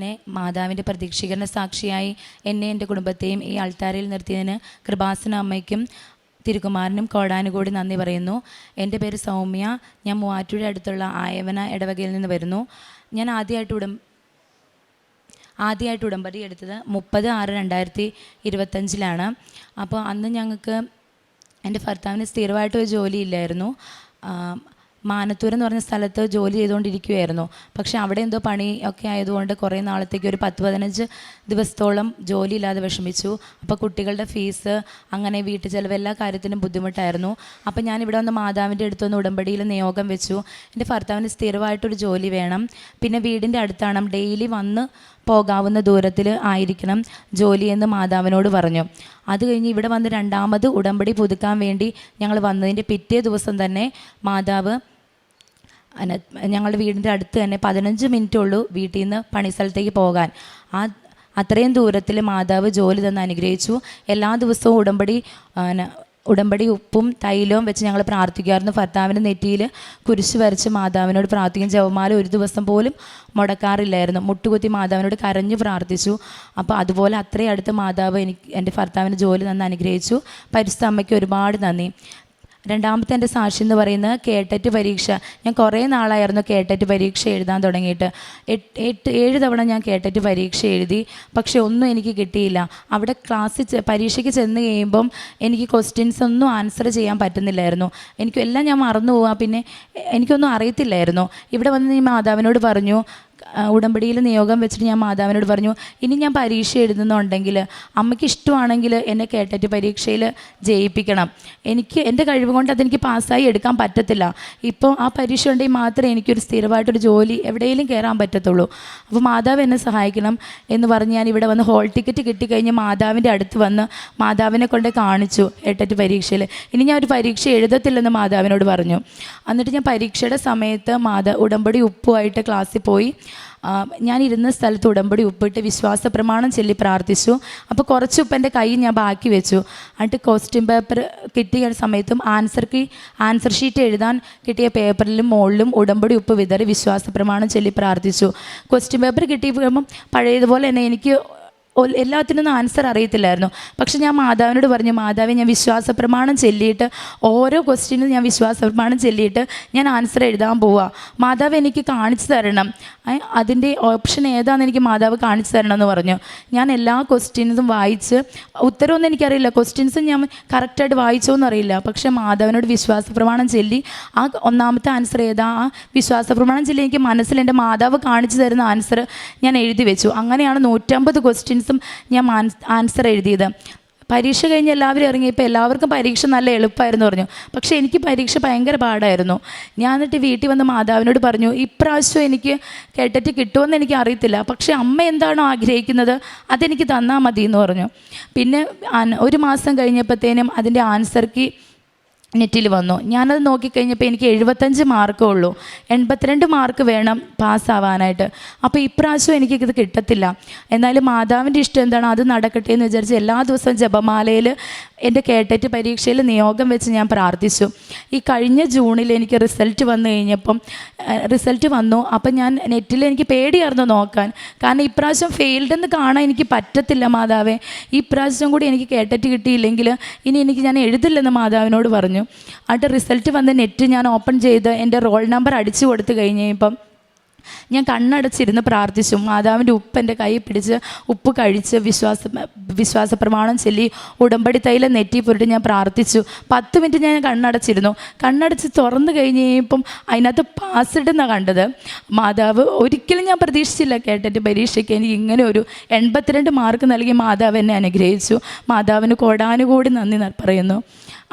അങ്ങനെ മാതാവിൻ്റെ പ്രതീക്ഷീകരണ സാക്ഷിയായി എന്നെ എൻ്റെ കുടുംബത്തെയും ഈ അൾത്താരയിൽ നിർത്തിയതിന് കൃപാസന അമ്മയ്ക്കും തിരുകുമാരനും കോടാനുകൂടി നന്ദി പറയുന്നു. എൻ്റെ പേര് സൗമ്യ. ഞാൻ മൂവാറ്റുപുഴ അടുത്തുള്ള ആയവന ഇടവകയിൽ നിന്ന് വരുന്നു. ഞാൻ ആദ്യമായിട്ട് ഉടമ്പടി എടുത്തത് 30/6/2025 അപ്പോൾ അന്ന് ഞങ്ങൾക്ക് എൻ്റെ ഭർത്താവിന് സ്ഥിരമായിട്ടൊരു ജോലിയില്ലായിരുന്നു. മാനത്തൂർ എന്ന് പറഞ്ഞ സ്ഥലത്ത് ജോലി ചെയ്തുകൊണ്ടിരിക്കുകയായിരുന്നു. പക്ഷേ അവിടെ എന്തോ പണി ഒക്കെ ആയതുകൊണ്ട് കുറേ നാളത്തേക്ക് ഒരു 10-15 ദിവസത്തോളം ജോലിയില്ലാതെ വിഷമിച്ചു. അപ്പോൾ കുട്ടികളുടെ ഫീസ്, അങ്ങനെ വീട്ടു ചിലവ്, എല്ലാ കാര്യത്തിനും ബുദ്ധിമുട്ടായിരുന്നു. അപ്പോൾ ഞാൻ ഇവിടെ വന്ന് മാതാവിൻ്റെ അടുത്തൊന്ന് ഉടമ്പടിയിൽ നിയോഗം വെച്ചു. എൻ്റെ ഭർത്താവിന് സ്ഥിരമായിട്ടൊരു ജോലി വേണം, പിന്നെ വീടിൻ്റെ അടുത്താണ്, ഡെയിലി വന്ന് പോകാവുന്ന ദൂരത്തിൽ ആയിരിക്കണം ജോലിയെന്ന് മാതാവിനോട് പറഞ്ഞു. അത് കഴിഞ്ഞ് ഇവിടെ വന്ന് രണ്ടാമത് ഉടമ്പടി പുതുക്കാൻ വേണ്ടി ഞങ്ങൾ വന്നതിൻ്റെ പിറ്റേ ദിവസം തന്നെ മാതാവ് ഞങ്ങളുടെ വീടിൻ്റെ അടുത്ത് തന്നെ 15 മിനിറ്റേ ഉള്ളൂ വീട്ടിൽ നിന്ന് പണിസ്ഥലത്തേക്ക് പോകാൻ. അത്രയും ദൂരത്തിൽ മാതാവ് ജോലി തന്ന് അനുഗ്രഹിച്ചു. എല്ലാ ദിവസവും ഉടമ്പടി ഉപ്പും തൈലവും വെച്ച് ഞങ്ങൾ പ്രാർത്ഥിക്കുമായിരുന്നു. ഭർത്താവിൻ്റെ നെറ്റിയിൽ കുരിശ് വരച്ച് മാതാവിനോട് പ്രാർത്ഥിക്കും. ജപമാല ഒരു ദിവസം പോലും മുടക്കാറില്ലായിരുന്നു. മുട്ടുകുത്തി മാതാവിനോട് കരഞ്ഞു പ്രാർത്ഥിച്ചു. അപ്പോൾ അതുപോലെ അത്രയും അടുത്ത് മാതാവ് എൻ്റെ ഭർത്താവിന് ജോലി തന്ന് അനുഗ്രഹിച്ചു. പരിശുദ്ധ അമ്മയ്ക്ക് ഒരുപാട് നന്ദി. രണ്ടാമത്തെ എൻ്റെ സാക്ഷി എന്ന് പറയുന്നത് കേട്ടറ്റ് പരീക്ഷ. ഞാൻ കുറേ നാളായിരുന്നു കേട്ടറ്റ് പരീക്ഷ എഴുതാൻ തുടങ്ങിയിട്ട്. 7 തവണ ഞാൻ കേട്ടറ്റ് പരീക്ഷ എഴുതി. പക്ഷെ ഒന്നും എനിക്ക് കിട്ടിയില്ല. അവിടെ പരീക്ഷയ്ക്ക് ചെന്ന് കഴിയുമ്പം എനിക്ക് ക്വസ്റ്റ്യൻസ് ഒന്നും ആൻസർ ചെയ്യാൻ പറ്റുന്നില്ലായിരുന്നു. എല്ലാം ഞാൻ മറന്നു പോവാം. പിന്നെ എനിക്കൊന്നും അറിയത്തില്ലായിരുന്നു. ഇവിടെ വന്ന് ഞാൻ മാതാവിനോട് പറഞ്ഞു, ഉടമ്പടിയിൽ നിയോഗം വെച്ചിട്ട് ഞാൻ മാതാവിനോട് പറഞ്ഞു, ഇനി ഞാൻ പരീക്ഷ എഴുതുന്നുണ്ടെങ്കിൽ അമ്മയ്ക്ക് ഇഷ്ടമാണെങ്കിൽ എന്നെ കേട്ടറ്റ് പരീക്ഷയിൽ ജയിപ്പിക്കണം. എൻ്റെ കഴിവ് കൊണ്ട് അതെനിക്ക് പാസ്സായി എടുക്കാൻ പറ്റത്തില്ല. ഇപ്പോൾ ആ പരീക്ഷ ഉണ്ടെങ്കിൽ മാത്രമേ എനിക്കൊരു സ്ഥിരമായിട്ടൊരു ജോലി എവിടെയെങ്കിലും കയറാൻ പറ്റത്തുള്ളൂ. അപ്പോൾ മാതാവ് എന്നെ സഹായിക്കണം എന്ന് പറഞ്ഞ് ഞാൻ ഇവിടെ വന്ന് ഹോൾ ടിക്കറ്റ് കിട്ടിക്കഴിഞ്ഞ് മാതാവിൻ്റെ അടുത്ത് വന്ന് മാതാവിനെ കൊണ്ട് കാണിച്ചു കേട്ടറ്റ് പരീക്ഷയിൽ. ഇനി ഞാൻ ഒരു പരീക്ഷ എഴുതത്തില്ലെന്ന് മാതാവിനോട് പറഞ്ഞു. എന്നിട്ട് ഞാൻ പരീക്ഷയുടെ സമയത്ത് ഉടമ്പടി ഉപ്പുമായിട്ട് ക്ലാസ്സിൽ പോയി. ഞാൻ ഇരുന്ന സ്ഥലത്ത് ഉടമ്പടി ഉപ്പിട്ട് വിശ്വാസ പ്രമാണം ചൊല്ലി പ്രാർത്ഥിച്ചു. അപ്പോൾ കുറച്ച് ഉപ്പ് എൻ്റെ കൈ ഞാൻ ബാക്കി വെച്ചു. എന്നിട്ട് ക്വസ്റ്റ്യൻ പേപ്പർ കിട്ടിയ സമയത്തും ആൻസർ ഷീറ്റ് എഴുതാൻ കിട്ടിയ പേപ്പറിലും മുകളിലും ഉടമ്പടി ഉപ്പ് വിതറി വിശ്വാസ പ്രമാണം ചൊല്ലി പ്രാർത്ഥിച്ചു. ക്വസ്റ്റ്യൻ പേപ്പർ കിട്ടിയപ്പോൾ പഴയതുപോലെ തന്നെ എനിക്ക് എല്ലാത്തിനൊന്നും ആൻസർ അറിയത്തില്ലായിരുന്നു. പക്ഷെ ഞാൻ മാതാവിനോട് പറഞ്ഞു, മാതാവെ, ഞാൻ വിശ്വാസ പ്രമാണം ചൊല്ലിയിട്ട് ഓരോ ക്വസ്റ്റ്യനും ഞാൻ വിശ്വാസ പ്രമാണം ചൊല്ലിയിട്ട് ഞാൻ ആൻസർ എഴുതാൻ പോവാം. മാതാവ് എനിക്ക് കാണിച്ചു തരണം, അതിൻ്റെ ഓപ്ഷൻ ഏതാണെന്ന് എനിക്ക് മാതാവ് കാണിച്ചു തരണം എന്ന് പറഞ്ഞു. ഞാൻ എല്ലാ ക്വസ്റ്റ്യൻസും വായിച്ച്, ഉത്തരവൊന്നും എനിക്കറിയില്ല, ക്വസ്റ്റ്യൻസും ഞാൻ കറക്റ്റായിട്ട് വായിച്ചോന്നും അറിയില്ല. പക്ഷേ മാതാവിനോട് വിശ്വാസ പ്രമാണം ചൊല്ലി ആ ഒന്നാമത്തെ ആൻസർ ഏതാ, ആ വിശ്വാസ പ്രമാണം ചൊല്ലി എനിക്ക് മനസ്സിൽ എൻ്റെ മാതാവ് കാണിച്ചു തരുന്ന ആൻസർ ഞാൻ എഴുതി വെച്ചു. അങ്ങനെയാണ് 150 ക്വസ്റ്റ്യൻസ് ഞാൻ ആൻസർ എഴുതിയത്. പരീക്ഷ കഴിഞ്ഞ് എല്ലാവരും ഇറങ്ങിയപ്പോൾ എല്ലാവർക്കും പരീക്ഷ നല്ല എളുപ്പമായിരുന്നു പറഞ്ഞു. പക്ഷേ എനിക്ക് പരീക്ഷ ഭയങ്കര പാടായിരുന്നു. ഞാൻ എന്നിട്ട് വീട്ടിൽ വന്ന് മാതാവിനോട് പറഞ്ഞു, ഇപ്രാവശ്യം എനിക്ക് കേട്ടിട്ട് കിട്ടുമെന്ന് എനിക്ക് അറിയത്തില്ല, പക്ഷേ അമ്മ എന്താണോ ആഗ്രഹിക്കുന്നത് അതെനിക്ക് തന്നാൽ മതി എന്ന് പറഞ്ഞു. പിന്നെ 1 മാസം കഴിഞ്ഞപ്പോഴത്തേനും അതിൻ്റെ ആൻസർ കീ നെറ്റിൽ വന്നു. ഞാനത് നോക്കിക്കഴിഞ്ഞപ്പോൾ എനിക്ക് 75 മാർക്കേ ഉള്ളൂ. 82 മാർക്ക് വേണം പാസ്സാവാനായിട്ട്. അപ്പോൾ ഇപ്രാവശ്യം എനിക്കിത് കിട്ടത്തില്ല. എന്നാലും മാതാവിൻ്റെ ഇഷ്ടം എന്താണോ അത് നടക്കട്ടെ എന്ന് വിചാരിച്ച് എല്ലാ ദിവസവും ജപമാലയിൽ എൻ്റെ കേട്ടറ്റ് പരീക്ഷയിൽ നിയോഗം വെച്ച് ഞാൻ പ്രാർത്ഥിച്ചു. ഈ കഴിഞ്ഞ ജൂണിൽ എനിക്ക് റിസൾട്ട് വന്നു. അപ്പം ഞാൻ നെറ്റിൽ എനിക്ക് പേടിയായിരുന്നു നോക്കാൻ. കാരണം ഇപ്രാവശ്യം ഫെയിൽഡെന്ന് കാണാൻ എനിക്ക് പറ്റത്തില്ല മാതാവേ, ഈ പ്രാവശ്യം കൂടി എനിക്ക് കേട്ടറ്റ് കിട്ടിയില്ലെങ്കിൽ ഇനി ഞാൻ എഴുതില്ലെന്ന് മാതാവിനോട് പറഞ്ഞു. എന്നിട്ട് റിസൾട്ട് വന്ന് നെറ്റ് ഞാൻ ഓപ്പൺ ചെയ്ത് എൻ്റെ റോൾ നമ്പർ അടിച്ചു കൊടുത്തു കഴിഞ്ഞപ്പം ഞാൻ കണ്ണടച്ചിരുന്ന് പ്രാർത്ഥിച്ചു. മാതാവിൻ്റെ ഉപ്പ് എൻ്റെ കൈ പിടിച്ച് ഉപ്പ് കഴിച്ച് വിശ്വാസ പ്രമാണം ചൊല്ലി ഉടമ്പടി തൈലം നെറ്റി പുരട്ടി ഞാൻ പ്രാർത്ഥിച്ചു. 10 മിനിറ്റ് ഞാൻ കണ്ണടച്ച് തുറന്നു കഴിഞ്ഞപ്പം അതിനകത്ത് പാസ്ഡ് എന്നാണ് കണ്ടത്. മാതാവ് ഒരിക്കലും ഞാൻ പ്രതീക്ഷിച്ചില്ല കേട്ടിട്ട് പരീക്ഷയ്ക്ക് എനിക്ക് ഇങ്ങനെ ഒരു 82 മാർക്ക് നൽകി മാതാവ് എന്നെ അനുഗ്രഹിച്ചു. മാതാവിന് കോടാനുകൂടി നന്ദി പറയുന്നു.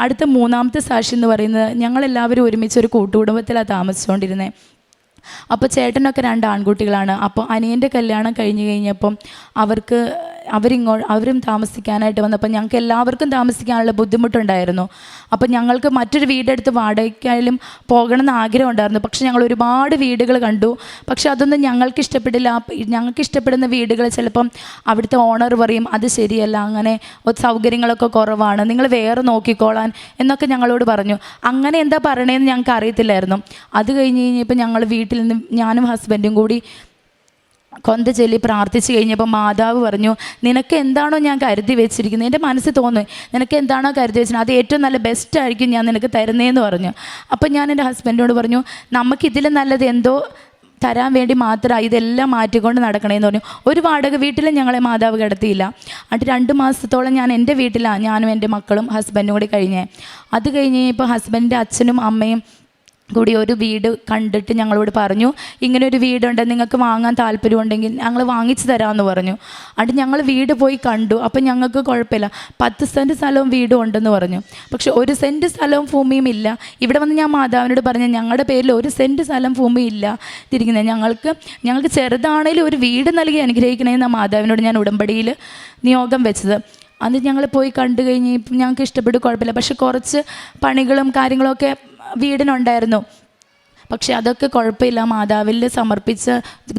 അടുത്ത 3ാമത്തെ സാക്ഷി എന്ന് പറയുന്നത്, ഞങ്ങളെല്ലാവരും ഒരുമിച്ച് ഒരു കൂട്ടുകുടുംബത്തിലാണ് താമസിച്ചുകൊണ്ടിരുന്നത്. അപ്പോൾ ചേട്ടനൊക്കെ 2 ആൺകുട്ടികളാണ്. അപ്പോൾ അനിയൻ്റെ കല്യാണം കഴിഞ്ഞപ്പം അവരും താമസിക്കാനായിട്ട് വന്നപ്പോൾ ഞങ്ങൾക്ക് എല്ലാവർക്കും താമസിക്കാനുള്ള ബുദ്ധിമുട്ടുണ്ടായിരുന്നു. അപ്പോൾ ഞങ്ങൾക്ക് മറ്റൊരു വീടെടുത്ത് വാടകയ്ക്കായാലും പോകണമെന്ന് ആഗ്രഹം ഉണ്ടായിരുന്നു. പക്ഷെ ഞങ്ങൾ ഒരുപാട് വീടുകൾ കണ്ടു. പക്ഷെ അതൊന്നും ഞങ്ങൾക്ക് ഇഷ്ടപ്പെട്ടില്ല. ഞങ്ങൾക്ക് ഇഷ്ടപ്പെടുന്ന വീടുകൾ ചിലപ്പം അവിടുത്തെ ഓണർ പറയും അത് ശരിയല്ല, അങ്ങനെ സൗകര്യങ്ങളൊക്കെ കുറവാണ്, നിങ്ങൾ വേറെ നോക്കിക്കോളാൻ എന്നൊക്കെ ഞങ്ങളോട് പറഞ്ഞു. അങ്ങനെ എന്താ പറയണതെന്ന് ഞങ്ങൾക്ക് അറിയത്തില്ലായിരുന്നു. അത് കഴിഞ്ഞപ്പോൾ ഞങ്ങൾ വീട്ടിൽ നിന്ന് ഞാനും ഹസ്ബൻഡും കൂടി കൊന്ത ചൊല്ലി പ്രാർത്ഥിച്ച് കഴിഞ്ഞപ്പോൾ മാതാവ് പറഞ്ഞു, നിനക്ക് എന്താണോ ഞാൻ കരുതി വെച്ചിരിക്കുന്നത്, എൻ്റെ മനസ്സിൽ തോന്നി നിനക്ക് എന്താണോ കരുതി വെച്ചിരിക്കുന്നത് അത് ഏറ്റവും നല്ല ബെസ്റ്റായിരിക്കും ഞാൻ നിനക്ക് തരുന്നതെന്ന് പറഞ്ഞു. അപ്പം ഞാൻ എൻ്റെ ഹസ്ബൻഡിനോട് പറഞ്ഞു, നമുക്കിതിലും നല്ലത് എന്തോ തരാൻ വേണ്ടി മാത്രമാണ് ഇതെല്ലാം മാറ്റിക്കൊണ്ട് നടക്കണേന്ന് പറഞ്ഞു. ഒരു വാടക വീട്ടിലും ഞങ്ങളെ മാതാവ് കിടത്തിയില്ല. എന്നിട്ട് 2 മാസത്തോളം ഞാൻ എൻ്റെ വീട്ടിലാണ്, ഞാനും എൻ്റെ മക്കളും ഹസ്ബൻഡും കൂടി കഴിഞ്ഞേ. അത് കഴിഞ്ഞ് ഇപ്പോൾ ഹസ്ബൻഡിൻ്റെ അച്ഛനും അമ്മയും കൂടി ഒരു വീട് കണ്ടിട്ട് ഞങ്ങളോട് പറഞ്ഞു, ഇങ്ങനെ ഒരു വീടുണ്ട്, നിങ്ങൾക്ക് വാങ്ങാൻ താല്പര്യമുണ്ടെങ്കിൽ ഞങ്ങൾ വാങ്ങിച്ചു തരാമെന്ന് പറഞ്ഞു. അത് ഞങ്ങൾ വീട് പോയി കണ്ടു. അപ്പം ഞങ്ങൾക്ക് കുഴപ്പമില്ല, 10 സെൻറ്റ് സ്ഥലവും വീടും ഉണ്ടെന്ന് പറഞ്ഞു. പക്ഷെ 1 സെൻറ്റ് സ്ഥലവും ഭൂമിയും ഇല്ല. ഇവിടെ വന്ന് ഞാൻ മാതാവിനോട് പറഞ്ഞു, ഞങ്ങളുടെ പേരിൽ 1 സെൻറ്റ് സ്ഥലം ഭൂമി ഇല്ല തിരിക്കുന്നത്, ഞങ്ങൾക്ക് ചെറുതാണേലും ഒരു വീട് നൽകി അനുഗ്രഹിക്കണമെന്ന മാതാവിനോട് ഞാൻ ഉടമ്പടിയിൽ നിയോഗം വെച്ചത്. അന്ന് ഞങ്ങൾ പോയി കണ്ടു കഴിഞ്ഞ് ഞങ്ങൾക്ക് ഇഷ്ടപ്പെട്ടു, കുഴപ്പമില്ല. പക്ഷെ കുറച്ച് പണികളും കാര്യങ്ങളൊക്കെ വീടിനുണ്ടായിരുന്നു. പക്ഷെ അതൊക്കെ കുഴപ്പമില്ല, മാതാവിൽ സമർപ്പിച്ച്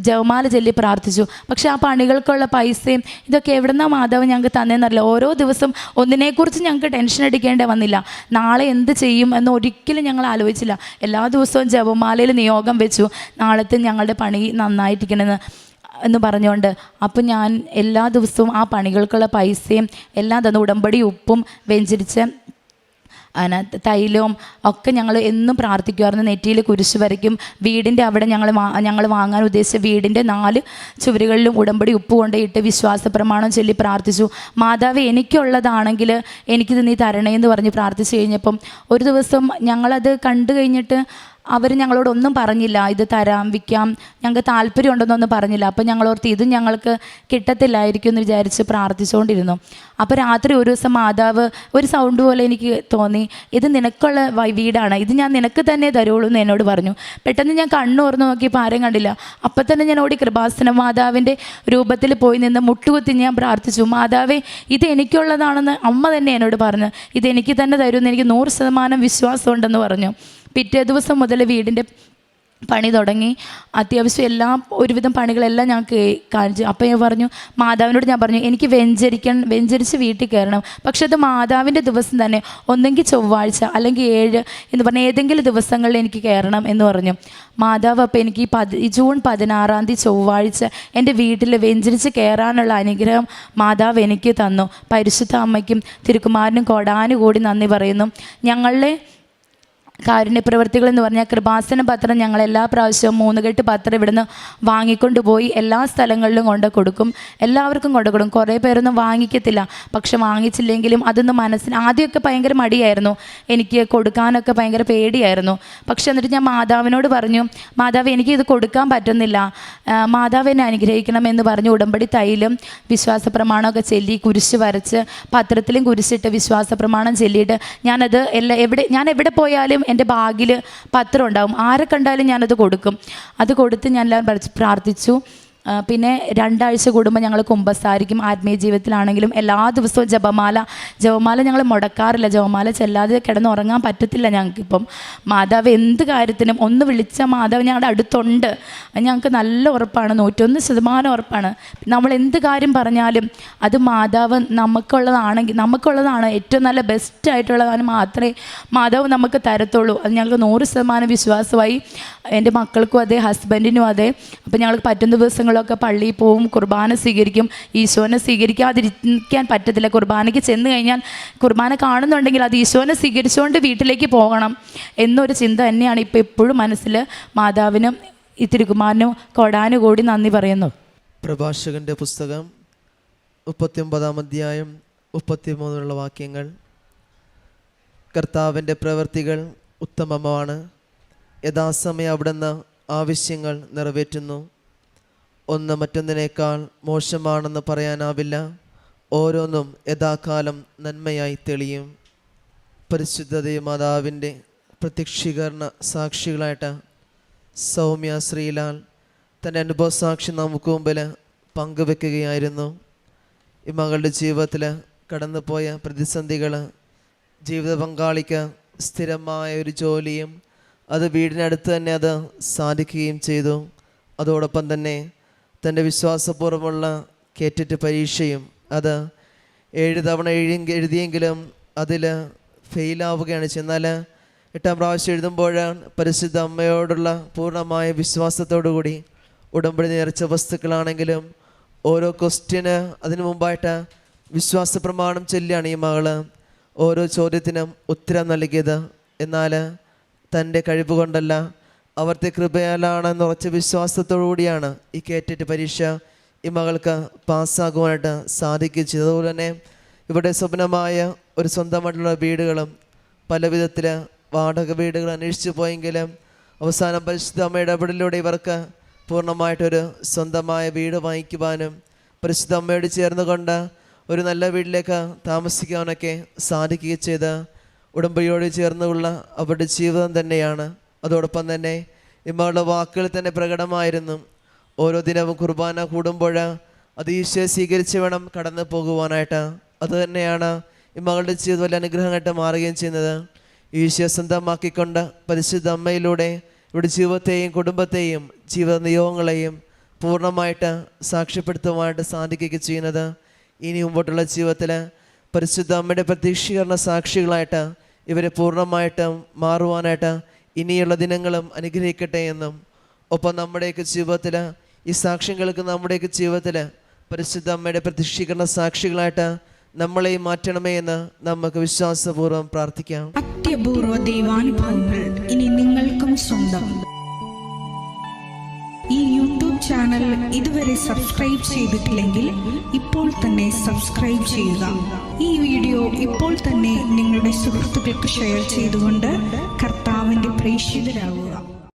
ജപമാല ചൊല്ലി പ്രാർത്ഥിച്ചു. പക്ഷെ ആ പണികൾക്കുള്ള പൈസയും ഇതൊക്കെ എവിടുന്നാ മാതാവ് ഞങ്ങൾക്ക് തന്നേന്നറിയില്ല. ഓരോ ദിവസം ഒന്നിനെക്കുറിച്ച് ഞങ്ങൾക്ക് ടെൻഷൻ അടിക്കേണ്ടി വന്നില്ല. നാളെ എന്ത് ചെയ്യും എന്ന് ഒരിക്കലും ഞങ്ങൾ ആലോചിച്ചില്ല. എല്ലാ ദിവസവും ജപമാലയിൽ നിയോഗം വെച്ചു, നാളത്തെ ഞങ്ങളുടെ പണി നന്നായിട്ടിരിക്കണമെന്ന് എന്ന് പറഞ്ഞുകൊണ്ട്. അപ്പം ഞാൻ എല്ലാ ദിവസവും ആ പണികൾക്കുള്ള പൈസയും എല്ലാം തന്നു. ഉടമ്പടി ഉപ്പും വെഞ്ചരിച്ച് അതിനകത്ത് തൈലവും ഒക്കെ ഞങ്ങൾ എന്നും പ്രാർത്ഥിക്കുമായിരുന്നു. നെറ്റിയിൽ കുരിശ് വരയ്ക്കും. വീടിൻ്റെ അവിടെ ഞങ്ങൾ വാങ്ങാൻ ഉദ്ദേശിച്ച വീടിൻ്റെ 4 ചുവരുകളിലും ഉടമ്പടി ഉപ്പ് കൊണ്ടിട്ട് വിശ്വാസ പ്രമാണം ചൊല്ലി പ്രാർത്ഥിച്ചു. മാതാവ് എനിക്കുള്ളതാണെങ്കിൽ എനിക്കിത് നീ തരണേന്ന് പറഞ്ഞ് പ്രാർത്ഥിച്ചു കഴിഞ്ഞപ്പം ഒരു ദിവസം ഞങ്ങളത് കണ്ടു കഴിഞ്ഞിട്ട് അവർ ഞങ്ങളോടൊന്നും പറഞ്ഞില്ല, ഇത് തരാം വിൽക്കാം ഞങ്ങൾക്ക് താല്പര്യമുണ്ടെന്നൊന്നും പറഞ്ഞില്ല. അപ്പം ഞങ്ങളോർത്ത് ഇതും ഞങ്ങൾക്ക് കിട്ടത്തില്ലായിരിക്കും എന്ന് വിചാരിച്ച് പ്രാർത്ഥിച്ചുകൊണ്ടിരുന്നു. അപ്പോൾ രാത്രി ഒരു ദിവസം മാതാവ് ഒരു സൗണ്ട് പോലെ എനിക്ക് തോന്നി, ഇത് നിനക്കുള്ള വീടാണ്, ഇത് ഞാൻ നിനക്ക് തന്നെ തരുള്ളൂ എന്ന് എന്നോട് പറഞ്ഞു. പെട്ടെന്ന് ഞാൻ കണ്ണുറന്ന് നോക്കിയപ്പോൾ ആരെയും കണ്ടില്ല. അപ്പം തന്നെ ഞാൻ ഓടി കൃപാസന മാതാവിൻ്റെ രൂപത്തിൽ പോയി നിന്ന് മുട്ടുകുത്തി ഞാൻ പ്രാർത്ഥിച്ചു, മാതാവേ ഇത് എനിക്കുള്ളതാണെന്ന് അമ്മ തന്നെ എന്നോട് പറഞ്ഞു, ഇത് എനിക്ക് തന്നെ തരുമെന്ന് എനിക്ക് 100% വിശ്വാസമുണ്ടെന്ന് പറഞ്ഞു. പിറ്റേ ദിവസം മുതൽ വീടിൻ്റെ പണി തുടങ്ങി. അത്യാവശ്യം ഒരുവിധം പണികളെല്ലാം ഞാൻ കാണിച്ചു. അപ്പം ഞാൻ പറഞ്ഞു, മാതാവിനോട് ഞാൻ പറഞ്ഞു, എനിക്ക് വെഞ്ചരിച്ച് വീട്ടിൽ കയറണം. പക്ഷെ അത് മാതാവിൻ്റെ ദിവസം തന്നെ, ഒന്നെങ്കിൽ ചൊവ്വാഴ്ച അല്ലെങ്കിൽ 7 എന്ന് പറഞ്ഞാൽ ഏതെങ്കിലും ദിവസങ്ങളിൽ എനിക്ക് കയറണം എന്ന് പറഞ്ഞു മാതാവ്. അപ്പോൾ എനിക്ക് ഈ ജൂൺ 16-ാം തീയതി ചൊവ്വാഴ്ച എൻ്റെ വീട്ടിൽ വെഞ്ചരിച്ച് കയറാനുള്ള അനുഗ്രഹം മാതാവ് എനിക്ക് തന്നു. പരിശുദ്ധ അമ്മയ്ക്കും തിരുക്കുമാരനും കോടാനുകൂടി നന്ദി പറയുന്നു. ഞങ്ങളുടെ കാരുണ്യപ്രവർത്തികൾ എന്ന് പറഞ്ഞാൽ കൃപാസന പത്രം ഞങ്ങൾ എല്ലാ പ്രാവശ്യവും 3 കെട്ട് പത്രം ഇവിടുന്ന് വാങ്ങിക്കൊണ്ട് പോയി എല്ലാ സ്ഥലങ്ങളിലും കൊണ്ട് കൊടുക്കും, എല്ലാവർക്കും കൊണ്ട് കൊടുക്കും. കുറേ പേരൊന്നും വാങ്ങിക്കത്തില്ല. പക്ഷെ വാങ്ങിച്ചില്ലെങ്കിലും അതൊന്ന് മനസ്സിന് ആദ്യമൊക്കെ ഭയങ്കര മടിയായിരുന്നു, എനിക്ക് കൊടുക്കാനൊക്കെ ഭയങ്കര പേടിയായിരുന്നു. പക്ഷെ എന്നിട്ട് ഞാൻ മാതാവിനോട് പറഞ്ഞു, മാതാവ് എനിക്ക് ഇത് കൊടുക്കാൻ പറ്റുന്നില്ല, മാതാവ് എന്നെ അനുഗ്രഹിക്കണം എന്ന് പറഞ്ഞ് ഉടമ്പടി തൈലും വിശ്വാസ പ്രമാണമൊക്കെ ചൊല്ലി കുരിശ് വരച്ച് പത്രത്തിലും കുരിശിട്ട് വിശ്വാസ പ്രമാണം ചൊല്ലിയിട്ട് ഞാനത് ഞാൻ എവിടെ പോയാലും എൻ്റെ ബാഗിൽ പത്രം ഉണ്ടാവും, ആരെ കണ്ടാലും ഞാനത് കൊടുക്കും. അത് കൊടുത്ത് ഞാൻ എല്ലാം പ്രാർത്ഥിച്ചു. പിന്നെ 2 ആഴ്ച കൂടുമ്പോൾ ഞങ്ങൾ കുമ്പസാരിക്കും. ആത്മീയ ജീവിതത്തിലാണെങ്കിലും എല്ലാ ദിവസവും ജപമാല ഞങ്ങൾ മുടക്കാറില്ല. ജപമാല ചെല്ലാതെ കിടന്നുറങ്ങാൻ പറ്റത്തില്ല ഞങ്ങൾക്കിപ്പം. മാതാവ് എന്ത് കാര്യത്തിനും ഒന്ന് വിളിച്ച മാതാവ് ഞങ്ങളുടെ അടുത്തുണ്ട്, ഞങ്ങൾക്ക് നല്ല ഉറപ്പാണ്, 101% ഉറപ്പാണ്. നമ്മൾ എന്ത് കാര്യം പറഞ്ഞാലും അത് മാതാവ് നമുക്കുള്ളതാണ്, ഏറ്റവും നല്ല ബെസ്റ്റായിട്ടുള്ളതാണ് മാത്രമേ മാതാവ് നമുക്ക് തരത്തുള്ളൂ. അത് ഞങ്ങൾക്ക് 100% വിശ്വാസമായി. എൻ്റെ മക്കൾക്കും അതെ, ഹസ്ബൻഡിനും അതെ. അപ്പോൾ ഞങ്ങൾക്ക് പറ്റുന്ന ദിവസങ്ങളൊക്കെ പള്ളിയിൽ പോവും, കുർബാന സ്വീകരിക്കും. ഈശോനെ സ്വീകരിക്കാതിരിക്കാൻ പറ്റത്തില്ല. കുർബാനയ്ക്ക് ചെന്ന് കഴിഞ്ഞാൽ കുർബാന കാണുന്നുണ്ടെങ്കിൽ അത് ഈശോനെ സ്വീകരിച്ചുകൊണ്ട് വീട്ടിലേക്ക് പോകണം എന്നൊരു ചിന്ത തന്നെയാണ് ഇപ്പോൾ എപ്പോഴും മനസ്സിൽ. മാതാവിനും ഈ തിരുക്കുമാരനും കോടാനുകൂടി നന്ദി പറയുന്നു. പ്രഭാഷകന്റെ പുസ്തകം 39-ാം അധ്യായം 33 വാക്യങ്ങൾ. കർത്താവിൻ്റെ പ്രവൃത്തികൾ ഉത്തമമാണ്, യഥാസമയം അവിടുന്ന് ആവശ്യങ്ങൾ നിറവേറ്റുന്നു. ഒന്ന് മറ്റൊന്നിനേക്കാൾ മോശമാണെന്ന് പറയാനാവില്ല, ഓരോന്നും യഥാകാലം നന്മയായി തെളിയും. പരിശുദ്ധ മാതാവിൻ്റെ പ്രത്യക്ഷീകരണ സാക്ഷികളായിട്ട് സൗമ്യ ശ്രീലാൽ തൻ്റെ അനുഭവ സാക്ഷി നമുക്ക് മുമ്പിൽ പങ്കുവെക്കുകയായിരുന്നു. ഈ മകളുടെ ജീവിതത്തിൽ കടന്നുപോയ പ്രതിസന്ധികൾ, ജീവിത പങ്കാളിക്ക് സ്ഥിരമായ ഒരു ജോലിയും അത് വീടിനടുത്ത് തന്നെ അത് സാധിക്കുകയും ചെയ്തു. അതോടൊപ്പം തന്നെ തൻ്റെ വിശ്വാസപൂർവ്വമുള്ള കേറ്ററ്റ് പരീക്ഷയും അത് 7 തവണ എഴുതിയെങ്കിലും അതിൽ ഫെയിലാവുകയാണ്. എന്നാൽ 8ാം പ്രാവശ്യം എഴുതുമ്പോഴാണ് പരിശുദ്ധ അമ്മയോടുള്ള പൂർണ്ണമായ വിശ്വാസത്തോടു കൂടി ഉടമ്പടി നേർച്ച വസ്തുക്കളാണെങ്കിലും ഓരോ ക്വസ്റ്റ്യന് അതിനു മുമ്പായിട്ട് വിശ്വാസ പ്രമാണം ചൊല്ലിയാണ് ഈ മകള് ഓരോ ചോദ്യത്തിനും ഉത്തരം നൽകിയത്. എന്നാൽ തൻ്റെ കഴിവ് കൊണ്ടല്ല, അവിടുത്തെ കൃപയാലാണെന്ന് ഉറച്ച വിശ്വാസത്തോടു കൂടിയാണ് ഈ കേറ്ററ്റ് പരീക്ഷ ഈ മകൾക്ക് പാസ്സാകുവാനായിട്ട് സാധിക്കുകയും ചെയ്തു. അതുപോലെ തന്നെ ഇവിടെ സ്വപ്നമായ ഒരു സ്വന്തമായിട്ടുള്ള വീടുകളും പല വിധത്തിൽ വാടക വീടുകൾ അന്വേഷിച്ചു പോയെങ്കിലും അവസാനം പരിശുദ്ധ അമ്മയുടെ ഇടപെടലിലൂടെ ഇവർക്ക് പൂർണ്ണമായിട്ടൊരു സ്വന്തമായ വീട് വാങ്ങിക്കുവാനും പരിശുദ്ധ അമ്മയോട് ചേർന്നുകൊണ്ട് ഒരു നല്ല വീട്ടിലേക്ക് താമസിക്കാനൊക്കെ സാധിക്കുകയും ചെയ്ത് ഉടമ്പടിയോട് ചേർന്നുള്ള അവരുടെ ജീവിതം തന്നെയാണ്. അതോടൊപ്പം തന്നെ ഇമ്മകളുടെ വാക്കുകളിൽ തന്നെ പ്രകടമായിരുന്നു, ഓരോ ദിനവും കുർബാന കൂടുമ്പോൾ അത് ഈശോയെ സ്വീകരിച്ച് വേണം കടന്നു പോകുവാനായിട്ട്. അതുതന്നെയാണ് ഇമ്മകളുടെ ജീവിതം വലിയ അനുഗ്രഹമായിട്ട് മാറുകയും ചെയ്യുന്നത്. ഈശോയെ സ്വന്തമാക്കിക്കൊണ്ട് പരിശുദ്ധ അമ്മയിലൂടെ ഇവിടെ ജീവിതത്തെയും കുടുംബത്തെയും ജീവിത നിയോഗങ്ങളെയും പൂർണ്ണമായിട്ട് സാക്ഷ്യപ്പെടുത്തുവാനായിട്ട് സാധിക്കുകയൊക്കെ ചെയ്യുന്നത്. ഇനി മുമ്പോട്ടുള്ള ജീവിതത്തിൽ പരിശുദ്ധ അമ്മയുടെ പ്രത്യക്ഷീകരണ സാക്ഷികളായിട്ട് ഇവരെ പൂർണ്ണമായിട്ടും മാറുവാനായിട്ട് ഇനിയുള്ള ദിനങ്ങളും അനുഗ്രഹിക്കട്ടെ എന്നും, ഒപ്പം നമ്മുടെയൊക്കെ ജീവിതത്തിൽ ഈ സാക്ഷ്യങ്ങൾക്ക് നമ്മുടെയൊക്കെ ജീവിതത്തിൽ പരിശുദ്ധ അമ്മയുടെ പ്രത്യക്ഷീകരണ സാക്ഷികളായിട്ട് നമ്മളെയും മാറ്റണമേ എന്ന് നമുക്ക് വിശ്വാസപൂർവ്വം പ്രാർത്ഥിക്കാം. അത്യപൂർവ ദൈവാനുഭവങ്ങൾ ഇനി നിങ്ങൾക്കും സ്വന്തം. ഈ യൂട്യൂബ് ചാനൽ ഇതുവരെ സബ്സ്ക്രൈബ് ചെയ്തിട്ടില്ലെങ്കിൽ ഇപ്പോൾ തന്നെ സബ്സ്ക്രൈബ് ചെയ്യുക. ഈ വീഡിയോ ഇപ്പോൾ തന്നെ നിങ്ങളുടെ സുഹൃത്തുക്കൾക്ക് ഷെയർ ചെയ്തുകൊണ്ട് കർത്താവിൻ്റെ പ്രേക്ഷിതരാകുക.